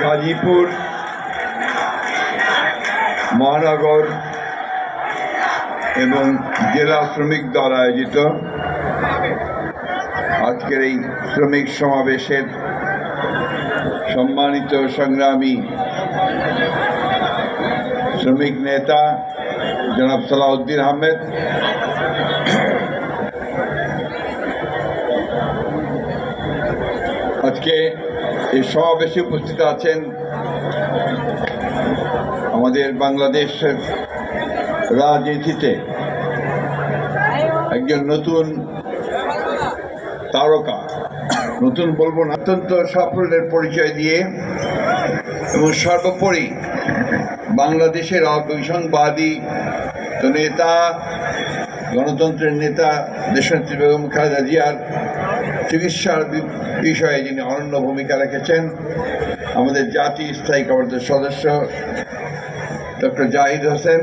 গাজীপুর মহানগর এবং জেলা শ্রমিক দল আয়োজিত আজকের এই শ্রমিক সমাবেশের সম্মানিত সংগ্রামী শ্রমিক নেতা জনাব সালাউদ্দিন আহমেদ, আজকে এই সমাবেশে উপস্থিত আছেন আমাদের বাংলাদেশের রাজনীতিতে একজন নতুন তারকা, নতুন বলবো না, অত্যন্ত সাফল্যের পরিচয় দিয়ে এবং সর্বোপরি বাংলাদেশের অবিসংবাদী নেতা, গণতন্ত্রের নেতা দেশনেত্রী বেগম খালেদা জিয়ার চিকিৎসার বিষয়ে যিনি অনন্য ভূমিকা রেখেছেন, আমাদের জাতীয় স্থায়ী কমিটির সদস্য ডক্টর জাহিদ হোসেন।